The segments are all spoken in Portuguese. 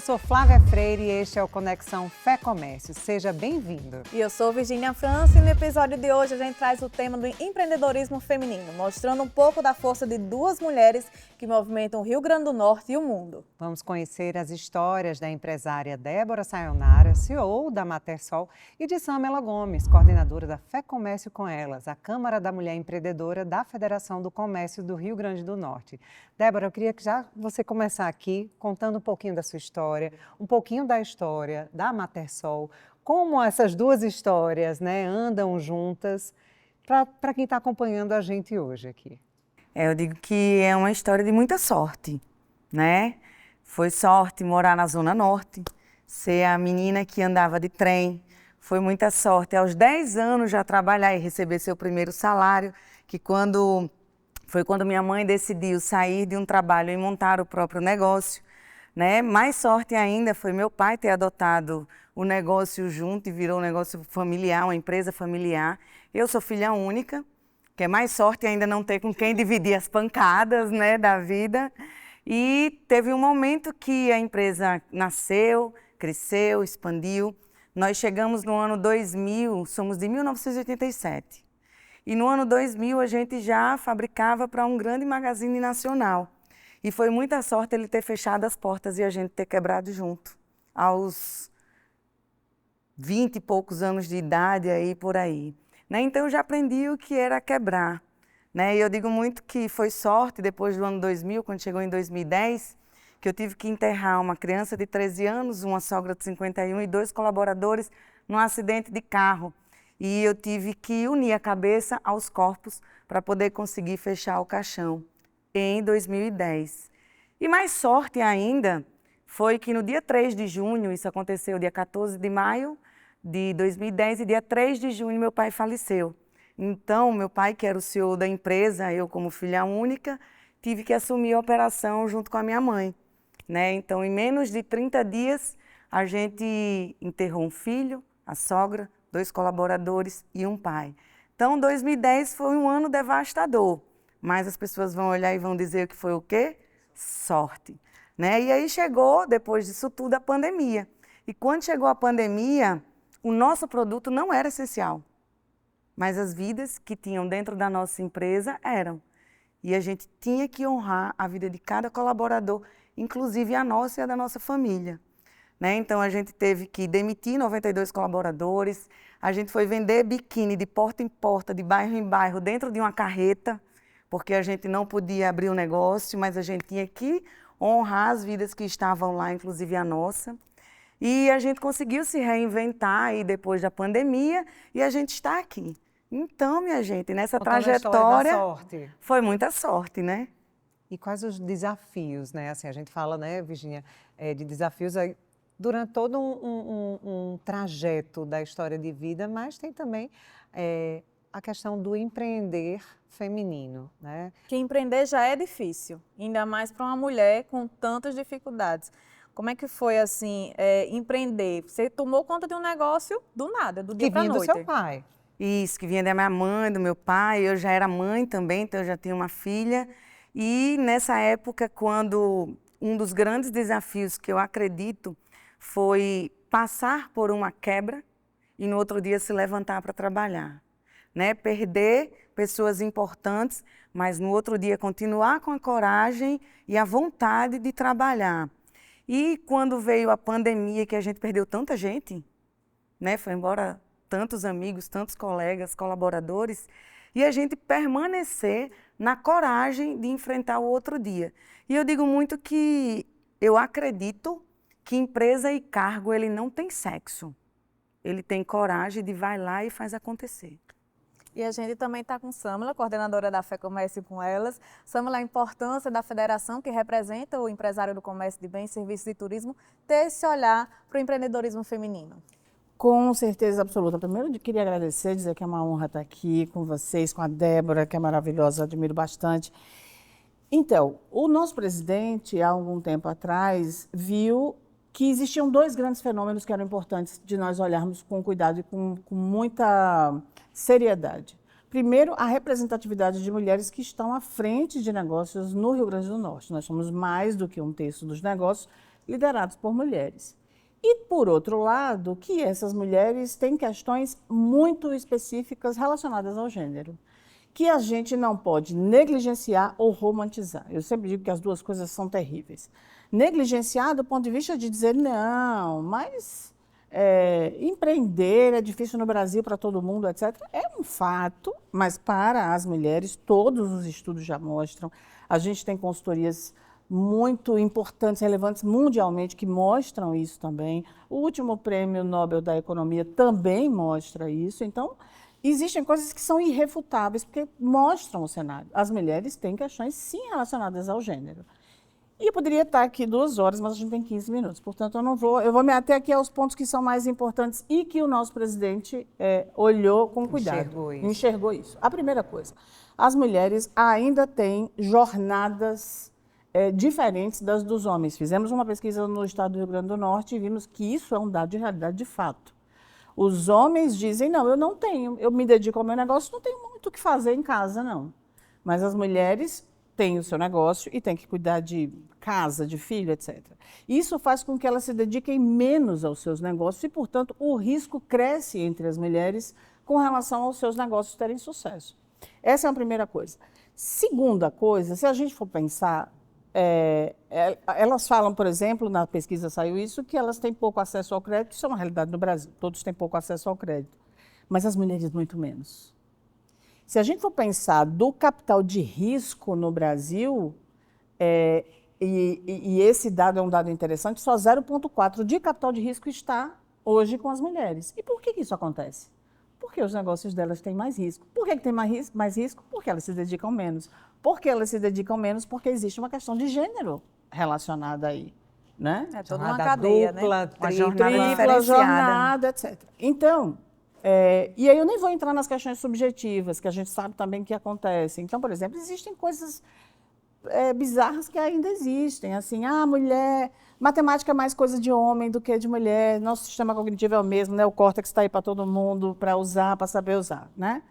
sou Flávia Freire e este é o Conexão Fé Comércio. Seja bem-vindo. E eu sou Virginia França e no episódio de hoje a gente traz o tema do empreendedorismo feminino, mostrando um pouco da força de duas mulheres que movimentam o Rio Grande do Norte e o mundo. Vamos conhecer as histórias da empresária Débora Sayonara, CEO da Matersol, e de Samela Gomes, coordenadora da Fé Comércio com Elas, a Câmara da Mulher Empreendedora da Federação do Comércio do Rio Grande do Norte. Débora, eu queria que já você começar aqui contando um pouquinho da sua história, um pouquinho da história da Matersol, como essas duas histórias, andam juntas, para quem está acompanhando a gente hoje aqui. Eu digo que é uma história de muita sorte, né? Foi sorte morar na Zona Norte, ser a menina que andava de trem, foi muita sorte. Aos 10 anos já trabalhar e receber seu primeiro salário, que foi quando minha mãe decidiu sair de um trabalho e montar o próprio negócio, né? Mais sorte ainda foi meu pai ter adotado o negócio junto e virou um negócio familiar, uma empresa familiar. Eu sou filha única, que é mais sorte ainda não ter com quem dividir as pancadas, né, da vida. E teve um momento que a empresa nasceu, cresceu, expandiu. Nós chegamos no ano 2000, somos de 1987. E no ano 2000 a gente já fabricava para um grande magazine nacional. E foi muita sorte ele ter fechado as portas e a gente ter quebrado junto. Aos 20 e poucos anos de idade, aí por aí. Né? Então eu já aprendi o que era quebrar. Né? E eu digo muito que foi sorte, depois do ano 2000, quando chegou em 2010, que eu tive que enterrar uma criança de 13 anos, uma sogra de 51 e 2 colaboradores num acidente de carro. E eu tive que unir a cabeça aos corpos para poder conseguir fechar o caixão em 2010. E mais sorte ainda foi que no dia 3 de junho, isso aconteceu dia 14 de maio de 2010, e dia 3 de junho meu pai faleceu. Então, meu pai, que era o CEO da empresa, eu como filha única, tive que assumir a operação junto com a minha mãe. Né? Então, em menos de 30 dias, a gente enterrou um filho, a sogra, 2 colaboradores e um pai. Então, 2010 foi um ano devastador, mas as pessoas vão olhar e vão dizer que foi o quê? Sorte. Né? E aí chegou, depois disso tudo, a pandemia. E quando chegou a pandemia, o nosso produto não era essencial, mas as vidas que tinham dentro da nossa empresa eram. E a gente tinha que honrar a vida de cada colaborador, inclusive a nossa e a da nossa família. Né? Então, a gente teve que demitir 92 colaboradores, a gente foi vender biquíni de porta em porta, de bairro em bairro, dentro de uma carreta, porque a gente não podia abrir o negócio, mas a gente tinha que honrar as vidas que estavam lá, inclusive a nossa. E a gente conseguiu se reinventar aí depois da pandemia e a gente está aqui. Então, minha gente, nessa trajetória foi muita sorte, né? E quais os desafios, né? Assim, a gente fala, né, Virginia, de desafios aí durante todo um trajeto da história de vida, mas tem também a questão do empreender feminino, né? Que empreender já é difícil, ainda mais para uma mulher com tantas dificuldades. Como é que foi, assim, empreender? Você tomou conta de um negócio do nada, do dia para a noite. Que vinha do seu pai. Isso, que vinha da minha mãe, do meu pai. Eu já era mãe também, então eu já tinha uma filha. E nessa época, quando um dos grandes desafios que eu acredito foi passar por uma quebra e no outro dia se levantar para trabalhar. Né? Perder pessoas importantes, mas no outro dia continuar com a coragem e a vontade de trabalhar. E quando veio a pandemia, que a gente perdeu tanta gente, né? Foi embora tantos amigos, tantos colegas, colaboradores, e a gente permanecer na coragem de enfrentar o outro dia. E eu digo muito que eu acredito que empresa e cargo, ele não tem sexo. Ele tem coragem de vai lá e faz acontecer. E a gente também está com Samela, coordenadora da Fé Comércio com Elas. Samela, a importância da federação que representa o empresário do comércio de bens, serviços e turismo, ter esse olhar para o empreendedorismo feminino. Com certeza absoluta. Primeiro, eu queria agradecer, dizer que é uma honra estar aqui com vocês, com a Débora, que é maravilhosa, admiro bastante. Então, o nosso presidente, há algum tempo atrás, viu que existiam 2 grandes fenômenos que eram importantes de nós olharmos com cuidado e com muita seriedade. Primeiro, a representatividade de mulheres que estão à frente de negócios no Rio Grande do Norte. Nós somos mais do que 1/3 dos negócios, liderados por mulheres. E, por outro lado, que essas mulheres têm questões muito específicas relacionadas ao gênero, que a gente não pode negligenciar ou romantizar. Eu sempre digo que as duas coisas são terríveis. Negligenciar do ponto de vista de dizer, não, mas empreender é difícil no Brasil para todo mundo, etc. É um fato, mas para as mulheres, todos os estudos já mostram, a gente tem consultorias muito importantes, relevantes mundialmente, que mostram isso também. O último Prêmio Nobel da Economia também mostra isso. Então, existem coisas que são irrefutáveis, porque mostram o cenário. As mulheres têm questões, sim, relacionadas ao gênero. E eu poderia estar aqui 2 horas, mas a gente tem 15 minutos. Portanto, eu vou me ater aqui aos pontos que são mais importantes e que o nosso presidente olhou com cuidado. Enxergou isso. A primeira coisa, as mulheres ainda têm jornadas diferentes das dos homens. Fizemos uma pesquisa no estado do Rio Grande do Norte e vimos que isso é um dado de realidade de fato. Os homens dizem, não, eu não tenho, eu me dedico ao meu negócio, não tenho muito o que fazer em casa, não. Mas as mulheres têm o seu negócio e têm que cuidar de casa, de filho, etc. Isso faz com que elas se dediquem menos aos seus negócios e, portanto, o risco cresce entre as mulheres com relação aos seus negócios terem sucesso. Essa é a primeira coisa. Segunda coisa, se a gente for pensar, elas falam, por exemplo, na pesquisa saiu isso, que elas têm pouco acesso ao crédito, isso é uma realidade no Brasil, todos têm pouco acesso ao crédito, mas as mulheres muito menos. Se a gente for pensar do capital de risco no Brasil, e esse dado é um dado interessante, só 0,4% de capital de risco está hoje com as mulheres. E por que isso acontece? Porque os negócios delas têm mais risco. Por que tem mais risco? Porque elas se dedicam menos. Por que elas se dedicam menos? Porque existe uma questão de gênero relacionada aí. Né? É toda uma cadeia, dupla, né? Uma Tripla jornada, etc. Então, e aí eu nem vou entrar nas questões subjetivas, que a gente sabe também que acontecem. Então, por exemplo, existem coisas bizarras que ainda existem. Assim, mulher, matemática é mais coisa de homem do que de mulher, nosso sistema cognitivo é o mesmo, né? O córtex está aí para todo mundo, para usar, para saber usar, né?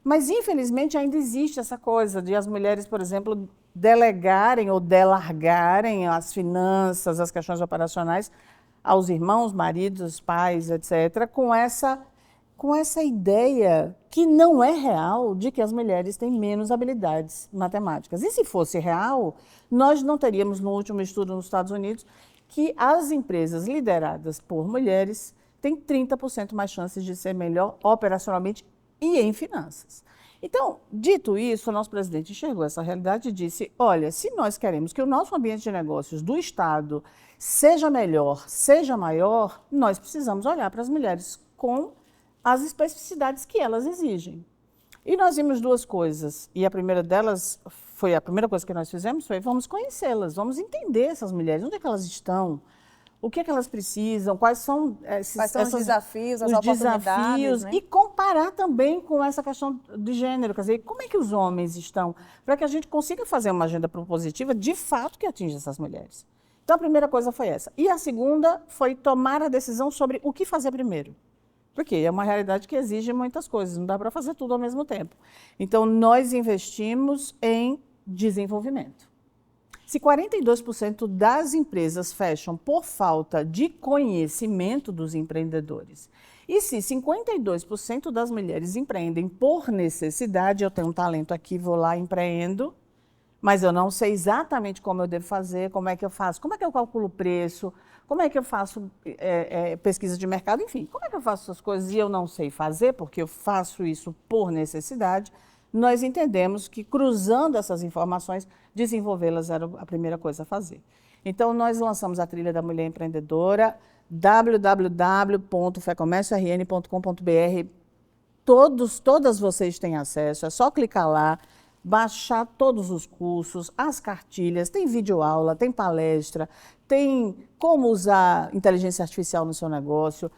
Mas, infelizmente, ainda existe essa coisa de as mulheres, por exemplo, delegarem ou delargarem as finanças, as questões operacionais aos irmãos, maridos, pais, etc., com essa ideia que não é real de que as mulheres têm menos habilidades matemáticas. E se fosse real, nós não teríamos, no último estudo nos Estados Unidos, que as empresas lideradas por mulheres têm 30% mais chances de ser melhor operacionalmente e em finanças. Então, dito isso, o nosso presidente enxergou essa realidade e disse, olha, se nós queremos que o nosso ambiente de negócios do Estado seja melhor, seja maior, nós precisamos olhar para as mulheres com as especificidades que elas exigem. E nós vimos 2 coisas, e a primeira delas, a primeira coisa que nós fizemos foi, vamos conhecê-las, vamos entender essas mulheres, onde é que elas estão, o que é que elas precisam, quais são os desafios, as oportunidades, né? E comparar também com essa questão de gênero, quer dizer, como é que os homens estão, para que a gente consiga fazer uma agenda propositiva de fato que atinja essas mulheres. Então, a primeira coisa foi essa. E a segunda foi tomar a decisão sobre o que fazer primeiro. Porque é uma realidade que exige muitas coisas, não dá para fazer tudo ao mesmo tempo. Então, nós investimos em desenvolvimento. Se 42% das empresas fecham por falta de conhecimento dos empreendedores, e se 52% das mulheres empreendem por necessidade, eu tenho um talento aqui, vou lá, empreendo, mas eu não sei exatamente como eu devo fazer, como é que eu faço, como é que eu calculo o preço, como é que eu faço pesquisa de mercado, enfim, como é que eu faço essas coisas e eu não sei fazer, porque eu faço isso por necessidade, nós entendemos que, cruzando essas informações, desenvolvê-las era a primeira coisa a fazer. Então, nós lançamos a Trilha da Mulher Empreendedora, www.fecomérciorn.com.br. Todas vocês têm acesso, é só clicar lá, baixar todos os cursos, as cartilhas, tem videoaula, tem palestra, tem como usar inteligência artificial no seu negócio,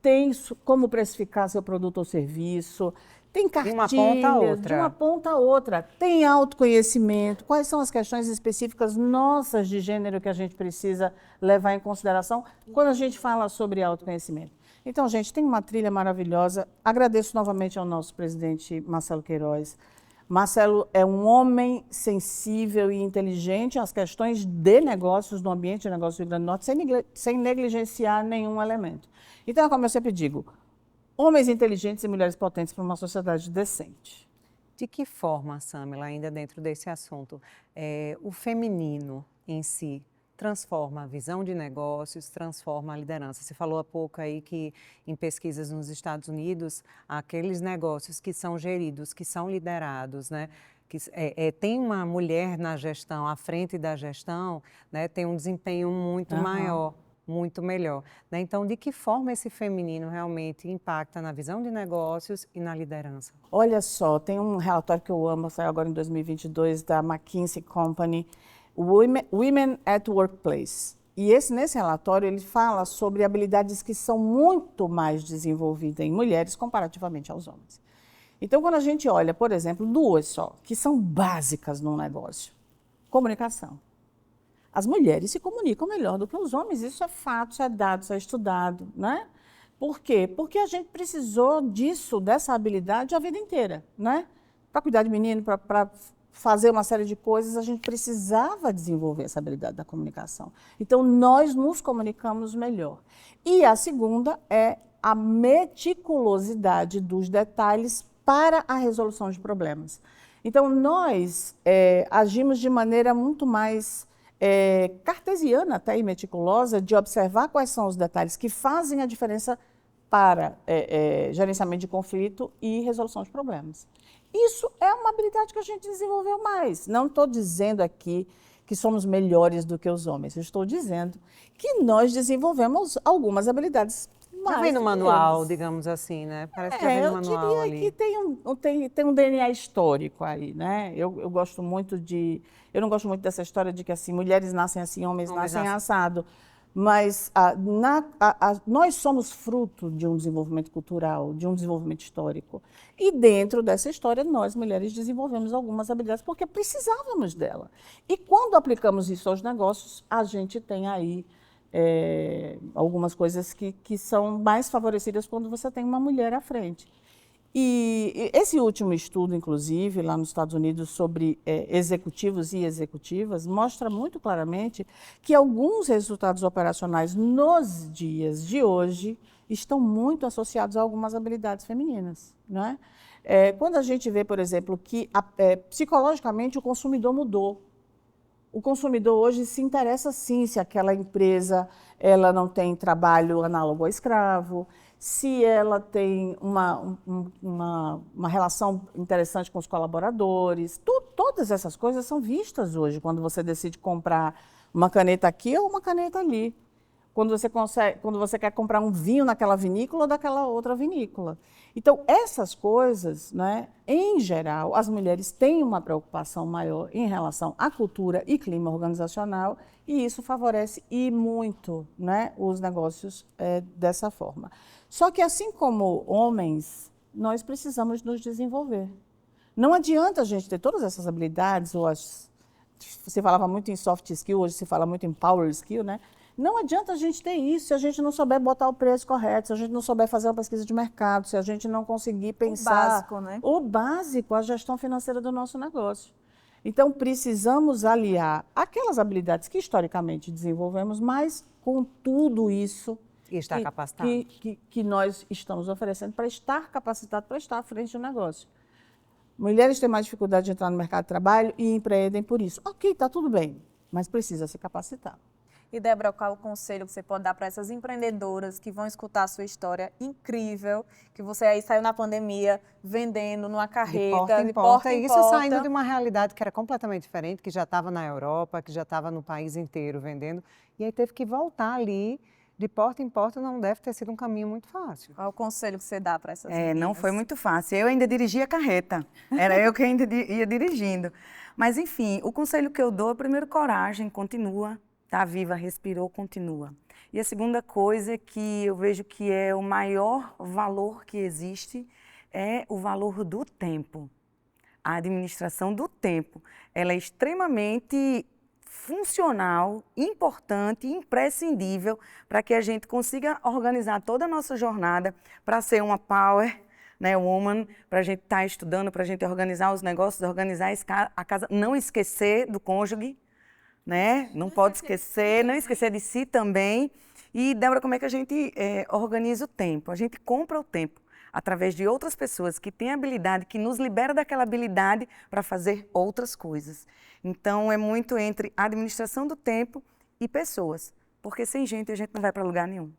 tem como precificar seu produto ou serviço, tem cartilhas, de uma ponta a outra. De uma ponta a outra. Tem autoconhecimento, quais são as questões específicas nossas de gênero que a gente precisa levar em consideração quando a gente fala sobre autoconhecimento. Então, gente, tem uma trilha maravilhosa. Agradeço novamente ao nosso presidente Marcelo Queiroz, Marcelo é um homem sensível e inteligente às questões de negócios, no ambiente de negócios do Rio Grande do Norte, sem negligenciar nenhum elemento. Então, como eu sempre digo, homens inteligentes e mulheres potentes para uma sociedade decente. De que forma, Samila, ainda dentro desse assunto, o feminino em si transforma a visão de negócios, transforma a liderança? Você falou há pouco aí que em pesquisas nos Estados Unidos, aqueles negócios que são geridos, que são liderados, né, que tem uma mulher na gestão, à frente da gestão, né, tem um desempenho muito maior, muito melhor, né? Então, de que forma esse feminino realmente impacta na visão de negócios e na liderança? Olha só, tem um relatório que eu amo, saiu agora em 2022, da McKinsey Company, Women at Workplace. E nesse relatório ele fala sobre habilidades que são muito mais desenvolvidas em mulheres comparativamente aos homens. Então, quando a gente olha, por exemplo, duas só, que são básicas num negócio. Comunicação. As mulheres se comunicam melhor do que os homens, isso é fato, isso é dado, isso é estudado, né? Por quê? Porque a gente precisou disso, dessa habilidade a vida inteira, né? Para cuidar de menino, para fazer uma série de coisas, a gente precisava desenvolver essa habilidade da comunicação. Então, nós nos comunicamos melhor. E a segunda é a meticulosidade dos detalhes para a resolução de problemas. Então, nós agimos de maneira muito mais cartesiana até e meticulosa de observar quais são os detalhes que fazem a diferença para gerenciamento de conflito e resolução de problemas. Isso é uma habilidade que a gente desenvolveu mais. Não estou dizendo aqui que somos melhores do que os homens, eu estou dizendo que nós desenvolvemos algumas habilidades mais. Já vem no manual, digamos assim, né? Parece que já vem no manual eu diria ali. que tem um DNA histórico aí, né? Eu gosto muito eu não gosto muito dessa história de que assim, mulheres nascem assim, homens nascem assado. Mas nós somos fruto de um desenvolvimento cultural, de um desenvolvimento histórico. E dentro dessa história, nós, mulheres, desenvolvemos algumas habilidades porque precisávamos dela. E quando aplicamos isso aos negócios, a gente tem aí algumas coisas que são mais favorecidas quando você tem uma mulher à frente. E esse último estudo, inclusive, lá nos Estados Unidos, sobre executivos e executivas, mostra muito claramente que alguns resultados operacionais nos dias de hoje estão muito associados a algumas habilidades femininas, não é? Quando a gente vê, por exemplo, que psicologicamente o consumidor mudou. O consumidor hoje se interessa sim se aquela empresa ela não tem trabalho análogo ao escravo, se ela tem uma relação interessante com os colaboradores. Todas essas coisas são vistas hoje quando você decide comprar uma caneta aqui ou uma caneta ali. Quando você quer comprar um vinho naquela vinícola ou daquela outra vinícola. Então, essas coisas, né, em geral, as mulheres têm uma preocupação maior em relação à cultura e clima organizacional, e isso favorece e muito, né, os negócios dessa forma. Só que, assim como homens, nós precisamos nos desenvolver. Não adianta a gente ter todas essas habilidades, você falava muito em soft skill, hoje se fala muito em power skill, né? Não adianta a gente ter isso se a gente não souber botar o preço correto, se a gente não souber fazer uma pesquisa de mercado, se a gente não conseguir pensar... O básico, né? O básico, a gestão financeira do nosso negócio. Então, precisamos aliar aquelas habilidades que historicamente desenvolvemos, mas com tudo isso E estar capacitado. que nós estamos oferecendo para estar capacitado, para estar à frente do negócio. Mulheres têm mais dificuldade de entrar no mercado de trabalho e empreendem por isso. Ok, está tudo bem, mas precisa se capacitar. E, Débora, qual o conselho que você pode dar para essas empreendedoras que vão escutar a sua história incrível, que você aí saiu na pandemia vendendo numa carreta, de porta em porta, saindo de uma realidade que era completamente diferente, que já estava na Europa, que já estava no país inteiro vendendo, e aí teve que voltar ali, de porta em porta, não deve ter sido um caminho muito fácil. Qual o conselho que você dá para essas meninas? Não foi muito fácil. Eu ainda dirigia a carreta, era eu que ainda ia dirigindo. Mas, enfim, o conselho que eu dou é, primeiro, coragem, continua. Está viva, respirou, continua. E a segunda coisa que eu vejo que é o maior valor que existe é o valor do tempo. A administração do tempo, ela é extremamente funcional, importante, imprescindível para que a gente consiga organizar toda a nossa jornada para ser uma power, né, woman, para a gente estar estudando, para a gente organizar os negócios, organizar a casa, não esquecer do cônjuge, né? Não pode esquecer, não esquecer de si também. E, Débora, como é que a gente organiza o tempo? A gente compra o tempo através de outras pessoas que têm habilidade, que nos libera daquela habilidade para fazer outras coisas. Então, é muito entre administração do tempo e pessoas, porque sem gente a gente não vai para lugar nenhum.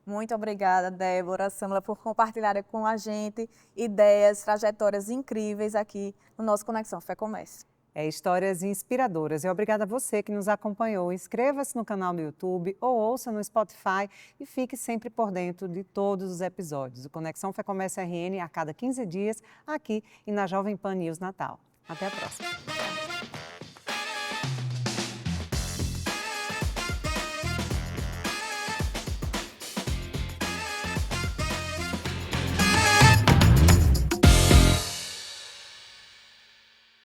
Muito obrigada, Débora, Sâmela, por compartilhar com a gente ideias, trajetórias incríveis aqui no nosso Conexão Fé Comércio. Histórias inspiradoras. E obrigada a você que nos acompanhou. Inscreva-se no canal do YouTube ou ouça no Spotify e fique sempre por dentro de todos os episódios. O Conexão Fé Comércio RN a cada 15 dias, aqui e na Jovem Pan News Natal. Até a próxima.